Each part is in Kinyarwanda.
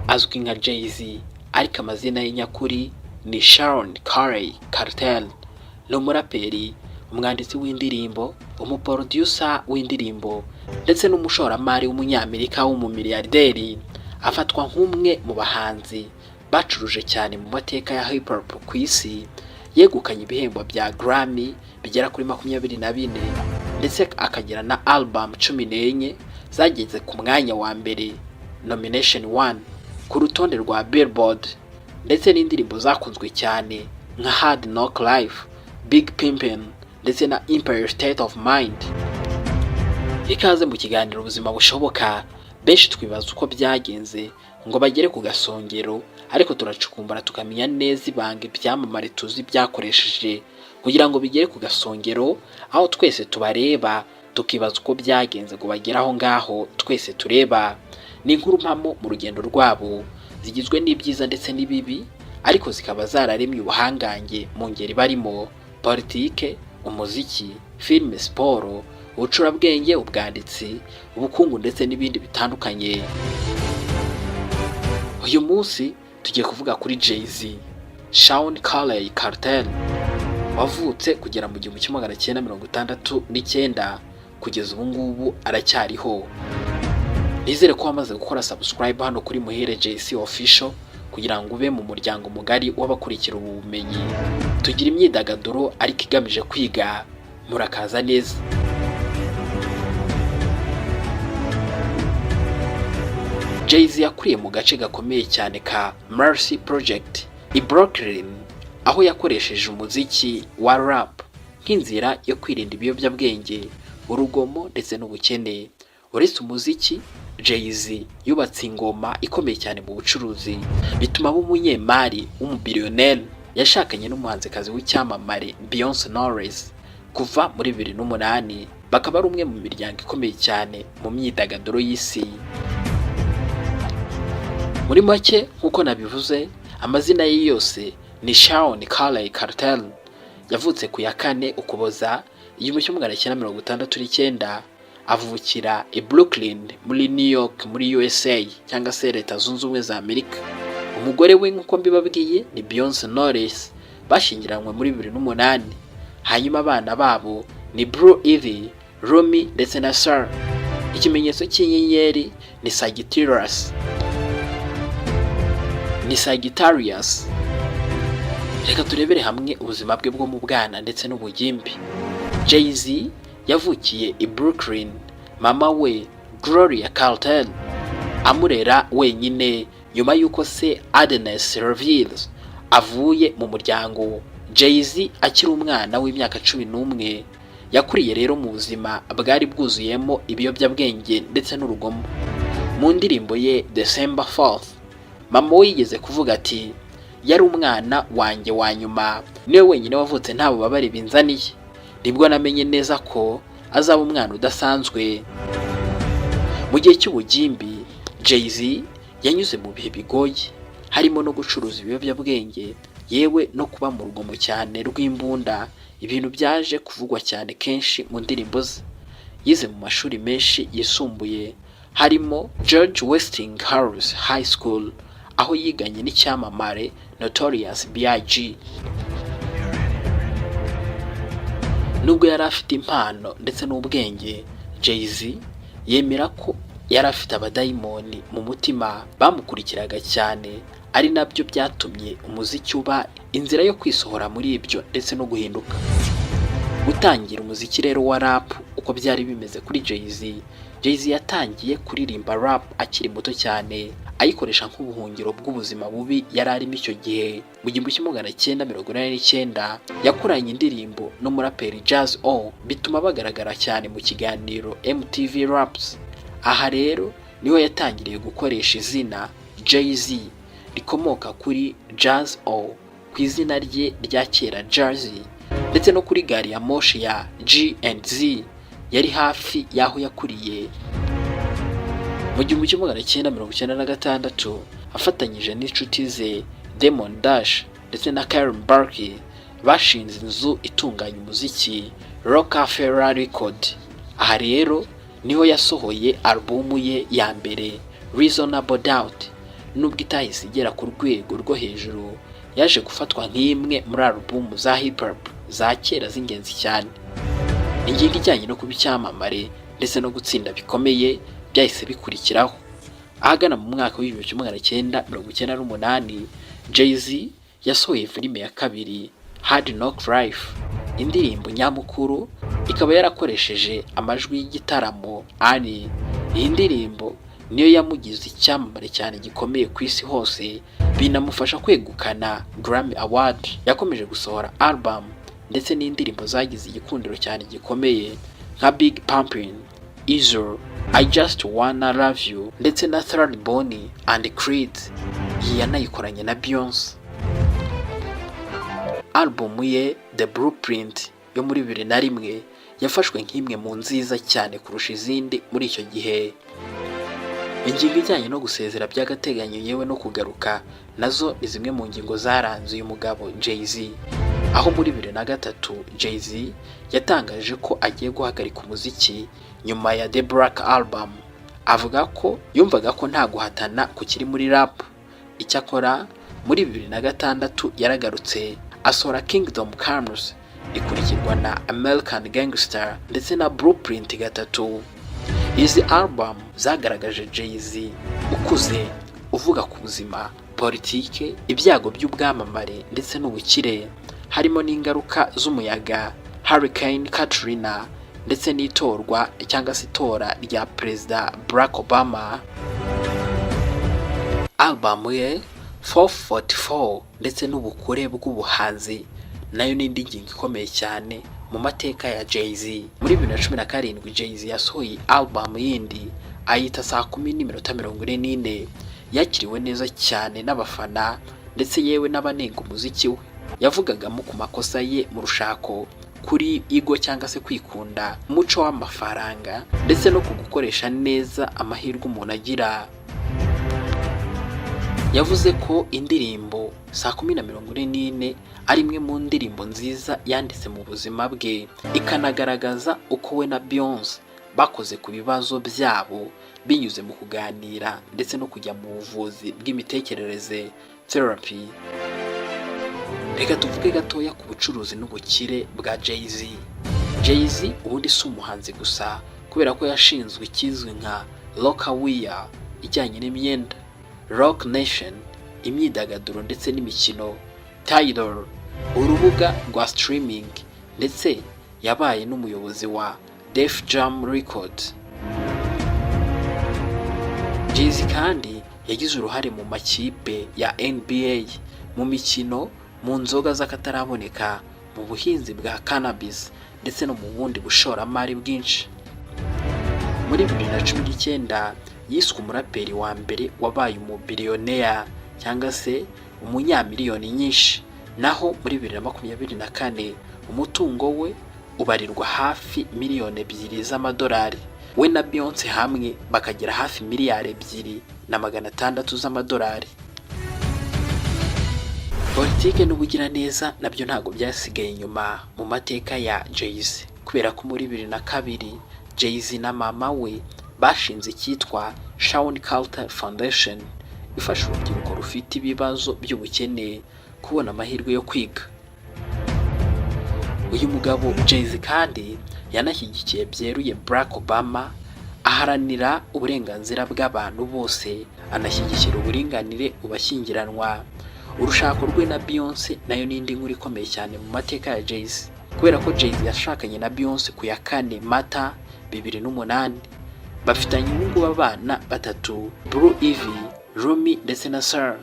azwi nka Jay-Z ariko amazina ye nyakuri ni Shawn Carey Carter. Ni umuraperi, umwanditsi w'indirimbo, umuproducer w'indirimbo ndetse n'umushoramari w'umunyamerika w'umumiliyarderi. Afatwa nk'umwe mu bahanzi bacuruje cyane mu mateka ya hip hop ku isi. Yegukanye ibihembo bya Grammy bigera kuri 24 ndetse akagira na album 14 zageze ku mwanya wa mbere, nomination 1 ku rutonde rwa Billboard, ndetse n'indirimbo zakunzwe cyane nka Hard Knock Life, Big Pimpin' ndetse na Empire State of Mind. Ikaze mu kiganiro ubuzima bushoboka. Benshi twibaza uko byagenze ngo bagere ku gasongero, ariko turacukumbura tukamenya neza ibanga ibyamamare tuzi byakoresheje kugira ngo bigere ku gasongero, aho twese tubareba tukibaza uko byagenze ngo bagere aho ngaho twese tureba. Ni inkuru mpamo mu rugendo rwabo, zigizwe n'ibyiza ndetse n'ibibi, ariko zikaba zararemye ubuhangange mu ngeri barimo politike, umuziki, filime, siporo, ubucurabwenge, ubwanditsi, ubukungu ndetse n'ibindi bitandukanye. Uyu munsi tugiye kuvuga kuri Jay-Z, Shawn Carey Carter, wavutse kugera mu 1969 kugeza ubu ngubu aracyariho. Nizere ko wamaze gukora subscribe hano kuri Muhire JC Official kugira ngo ube mu muryango mugari w'abakurikira ubumenyi. Tugira imyidagaduro ariko igamije kwiga. Murakaza neza. Jay-Z yakuriye mu gace gakomeye cyane ka Mercy Project i Brooklyn, aho yakoresheje umuziki wa rap nk'inzira yo kwirinda ibiyobyabwenge, urugomo ndetse n'ubukene. Uretse umuziki, Jay-Z yubatse ingoma ikomeye cyane mu bucuruzi, bituma aba umunyemari w'umubillionaire. Yashakanye n'umuhanzikazi w'icyamamare Beyonce Knowles kuva muri 2008, bakaba ari umwe mu miryango ikomeye cyane mu myidagaduro y'isi. Muri make nk'uko nabivuze, amazina ye yose ni Shawn Carey Carter. Yavutse ku ya 4 Ukuboza 1969, avukira i Brooklyn muri New York muri USA cyangwa se Leta Zunze Ubumwe za Amerika. Umugore we nk'uko mbibabwiye ni Beyonce Knowles, bashyingiranywe muri 2008. Hanyuma abana babo ni Blue Ivy, Romy ndetse na Sarah. Ikimenyetso cy'inyenyeri ni Sagittarius. Reka turebere hamwe ubuzima bwe bwo mu bwana ndetse n'ubugimbi. Jay-Z yavukiye i Brooklyn. Mama we Gloria Carter amurera wenyine nyuma y'uko se Agnes Reveals avuye mu muryango. Jay-Z akiri umwana w'imyaka 11 yakuriye rero mu buzima bwari bwuzuyemo ibiyobyabwenge ndetse n'urugomo. Mu ndirimbo ye December 4th, mama we yigeze kuvuga ati, yari umwana wanjye wa nyuma, niwe wenyine wavutse nta bubabare binzaniye. Nibwo namenye neza ko azaba umwana udasanzwe. Mu gihe cy'ubugimbi, Jay-Z yanyuze mu bihe bigoye, harimo no gucuruza ibiyobyabwenge, yewe no kuba mu rugomo cyane rw'imbunda, ibintu byaje kuvugwa cyane kenshi mu ndirimbo ze. Yize mu mashuri menshi yisumbuye, harimo George Westinghouse High School, aho yiganye n'icyamamare Notorious B.I.G. Nubwo yari afite impano ndetse n'ubwenge, Jay-Z yemera ko yari afite abadayimoni mu mutima bamukurikiraga cyane, ari nabyo byatumye umuziki uba inzira yo kwisohora muri ibyo ndetse no guhinduka. Gutangira umuziki rero wa rap uko byari bimeze kuri Jay-Z. Jay-Z yatangiye kuririmba rap akiri muto cyane, ayikoresha nk'ubuhungiro bw'ubuzima bubi yari arimo icyo gihe. Mu 1989 yakoranye indirimbo n'umuraperi Jazz O, bituma bagaragara cyane mu kiganiro MTV Raps. Aha rero niho yatangiriye gukoresha izina Jay-Z rikomoka kuri Jazz O ku izina rye rya kera Jazzy, ndetse no kuri gari ya moshi ya G&Z yari hafi y'aho yakuriye. Mu 1996 afatanyije n'inshuti ze Damon Dash ndetse na Karen Barkey bashinze inzu itunganya umuziki Rockefeller Record. Aha rero niho yasohoye albumu ye ya mbere Reasonable Doubt. nubwo itahise igera ku rwego rwo hejuru, yaje gufatwa nk'imwe muri alubumu za hip hop za kera z'ingenzi cyane. Ingingo ijyanye no kuba icyamamare ndetse no gutsinda bikomeye byahise bikurikiraho. Ahagana mu mwaka w'1998, Jay-Z yasohoye filime ya kabiri Hard Knock Life. Indirimbo nyamukuru ikaba yarakoresheje amajwi y'igitaramo Annie. Iyi ndirimbo niyo yamugize icyamamare cyane gikomeye ku isi hose, binamufasha kwegukana Grammy Award. Yakomeje gusohora album ndetse n'indirimbo zagize igikundiro cyane gikomeye nka Big Pumpin', Eazer, I Just Wanna Love You ndetse na Third Bonnie and Creed. Iyi yanayikoranye na Beyonce. Album ye The Blueprint yo muri 2001 yafashwe nk'imwe mu nziza cyane kurusha izindi muri icyo gihe. Ingingo ijyanye no gusezera by'agateganyo yewe no kugaruka nazo ni zimwe mu ngingo zaranze uyu mugabo Jay-Z, aho muri 2003 Jay-Z yatangaje ko agiye guhagarika umuziki nyuma ya The Black Album. Avuga ko yumvaga ko nta guhatana kukiri muri rap. Icyakora muri 2006 yaragarutse asohora Kingdom Comes ikurikirwa na American Gangster ndetse na Blueprint gatatu. Izi album zagaragaje Jay-Z ukuze, uvuga ku buzima, politike, ibyago by'ubwamamare ndetse n'ubukire, harimo n'ingaruka z'umuyaga Hurricane Katrina ndetse n'itorwa cyangwa se itora rya Perezida Barack Obama. Album ye 444 ndetse n'ubukure bw'ubuhanzi nayo ni indi ngingo ikomeye cyane mu mateka ya Jay-Z. Muri 2017 Jay-Z yasohoye album yindi ayita 10:44. Yakiriwe neza cyane n'abafana ndetse yewe n'abanenga umuziki we. Yavugagamo ku makosa ye mu rushako, kuri ego cyangwa se kwikunda, umuco w'amafaranga ndetse no kugukoresha neza amahirwe umuntu agira. Yavuze ko indirimbo 10:44 ari imwe mu ndirimbo nziza yanditse mu buzima bwe, ikanagaragaza uko we na Beyonce bakoze ku bibazo byabo binyuze mu kuganira ndetse no kujya mu buvuzi bw'imitekerereze therapy. Reka tuvuge gatoya ku bucuruzi n'ubukire bwa Jay-Z. Jay-Z ubundi si umuhanzi gusa, kubera ko yashinzwe ikizwi nka Rocawear ijyanye n'imyenda, Roc Nation imyidagaduro ndetse n'imikino, Tidal urubuga rwa streaming, ndetse yabaye n'umuyobozi wa Def Jam Records. Jay-Z kandi yagize uruhare mu makipe ya NBA, mu mikino, mu nzoga z'akataraboneka, mu buhinzi bwa cannabis ndetse no mu bundi bushoramari bwinshi. Muri 2019 yiswe umuraperi wa mbere wabaye umubiliyonea cyangwa se umunyamiliyoni nyinshi, naho muri 2024 umutungo we ubarirwa hafi miliyoni 2 z'amadolari. We na Beyonce hamwe bakagera hafi miliyari 2.6 z'amadolari. Politike n'ubugiraneza nabyo ntago byasigaye inyuma mu mateka ya Jay-Z, kubera ko muri 2002 Jay-Z na mama we bashinze icyitwa Shawn Carter Foundation, ifasha urubyiruko rufite ibibazo by'ubukene kubona amahirwe yo kwiga. Uyu mugabo Jay-Z kandi yanashyigikiye byeruye Barack Obama, aharanira uburenganzira bw'abantu bose, anashyigikira uburinganire ubashyingiranwa. Urushako rwe na Beyonce nayo ni indi nkuru ikomeye cyane mu mateka ya Jay-Z, kubera ko Jay-Z yashakanye na Beyonce ku ya 4 Mata 2008. Bafitanye ubungu b'abana 3, Blue Ivy, Rumi ndetse na Sarah.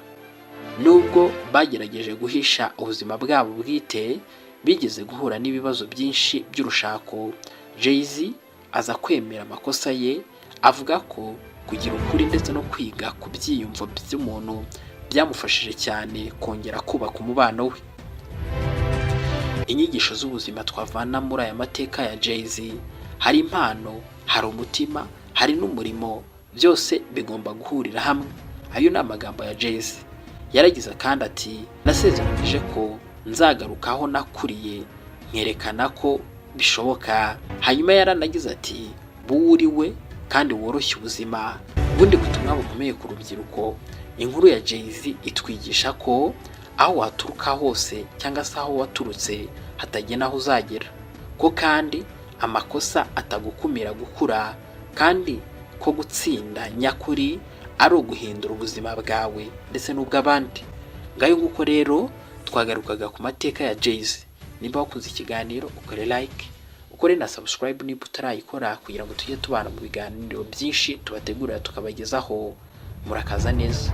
Nubwo bagerageje guhisha ubuzima bwabo bwite, bigeze guhura n'ibibazo byinshi by'urushako. Jay-Z aza kwemera amakosa ye, avuga ko kugira ukuri ndetse no kwiga ku byiyumvo by'umuntu byamufashije cyane kongera kubaka umubano we. Inyigisho z'ubuzima twavana muri aya mateka ya Jay-Z: hari impano, hari umutima, hari n'umurimo, byose bigomba guhurira hamwe. Ayo ni amagambo ya Jay-Z. Yaragize kandi ati, nasezeranije ko nzagarukaho nakuriye nkerekana ko bishoboka. Hanyuma yaranagize ati, buwuriwe kandi woroshye ubuzima, ubundi butumwa bukomeye ku rubyiruko, inkuru ya Jay-Z itwigisha ko aho waturuka hose cyangwa se aho waturutse hatagena aho uzagera, ko kandi amakosa atagukumira gukura, kandi ko gutsinda nyakuri ari uguhindura ubuzima bwawe ndetse n'ubw'abandi. Ngayo nguko rero twagarukaga ku mateka ya Jay-Z. Nimba wakunze ikiganiro ukore like, ukore na subscribe niba utarayikora, kugira ngo tujye tubana mu biganiro byinshi tubategurira tukabagezaho. Murakaza neza.